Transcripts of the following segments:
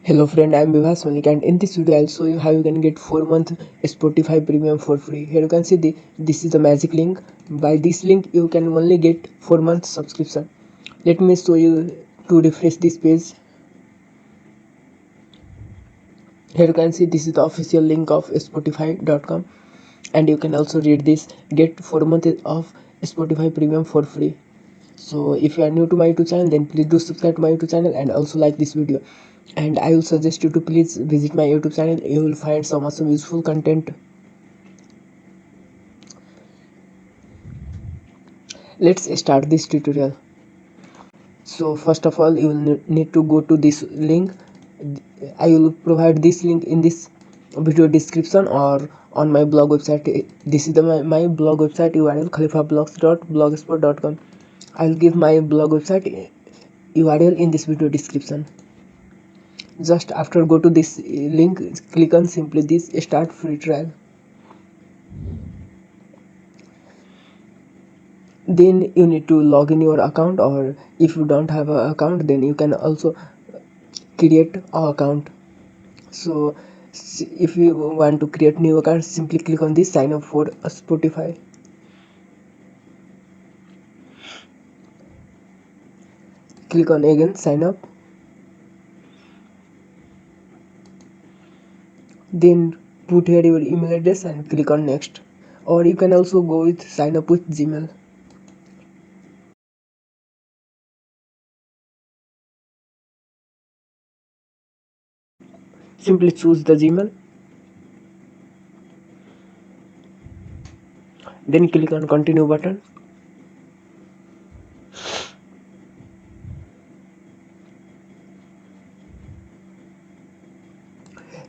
Hello friend, I am 𝐓𝐰𝐢𝐭𝐡 and in this video I'll show you how you can get 4-month Spotify premium for free. Here you can see this is the magic link. By this link you can only get 4-month subscription. Let me show you to refresh this page. Here you can see this is the official link of Spotify.com and you can also read this, get 4 months of Spotify premium for free. So if you are new to my YouTube channel, then please do subscribe to my YouTube channel and also like this video. And I will suggest you to please visit my YouTube channel. You will find some awesome useful content. Let's start this tutorial. So first of all, you will need to go to this link. I will provide this link in this video description or on my blog website. This is my blog website URL, khalifablogs.blogspot.com. I will give my blog website URL in this video description. Just after go to this link, click on simply this start free trial. Then you need to log in your account, or if you don't have an account then you can also create an account. So if you want to create new account, simply click on this sign up for Spotify. Click on again sign up, then put here your email address and click on next, or you can also go with sign up with Gmail. Simply choose the Gmail, then click on continue button.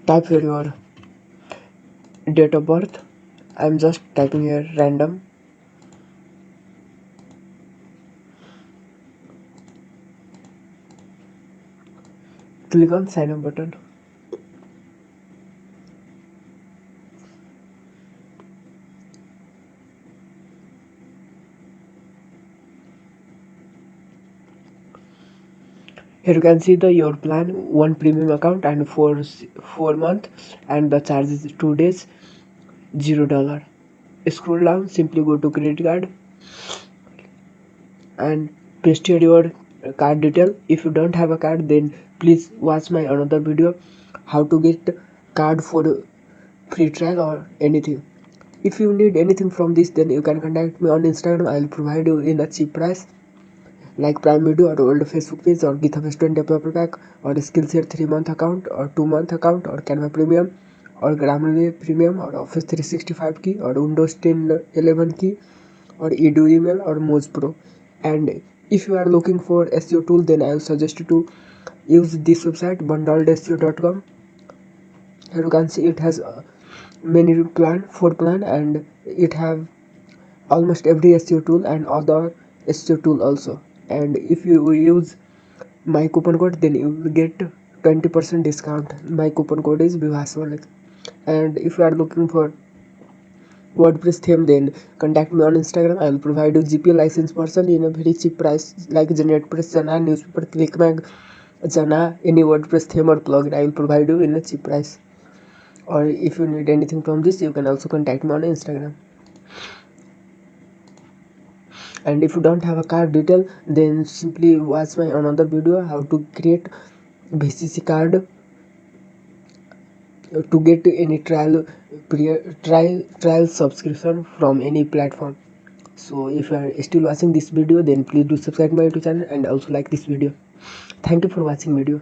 Type here your date of birth. I'm just typing here random. Click on sign up button. Here you can see your plan, one premium account and 4 month, and the charge is 2 days, $0. Scroll down, simply go to credit card and paste here your card detail. If you don't have a card, then please watch my another video how to get card for free trial or anything. If you need anything from this, then you can contact me on Instagram. I will provide you in a cheap price, like Prime Video or old Facebook page or GitHub Student Developer Pack or Skillshare 3-month account or 2-month account or Canva Premium or Grammarly Premium or Office 365 key or Windows 10 11 key or Edu email or Moz Pro. And if you are looking for SEO tool, then I will suggest you to use this website bundledseo.com. Here you can see it has many four plan, and it have almost every SEO tool and other SEO tool also. And if you use my coupon code, then you will get 20% discount. My coupon code is 𝐓𝐰𝐢𝐭𝐡. And if you are looking for WordPress theme, then contact me on Instagram. I will provide you GPL license person in a very cheap price, like GeneratePress, Jana, Newspaper, ClickMag, Jana, any WordPress theme or plugin. I will provide you in a cheap price. Or if you need anything from this, you can also contact me on Instagram. And if you don't have a card detail, then simply watch my another video how to create VCC card to get any trial subscription from any platform. So if you are still watching this video, then please do subscribe my YouTube channel and also like this video. Thank you for watching video.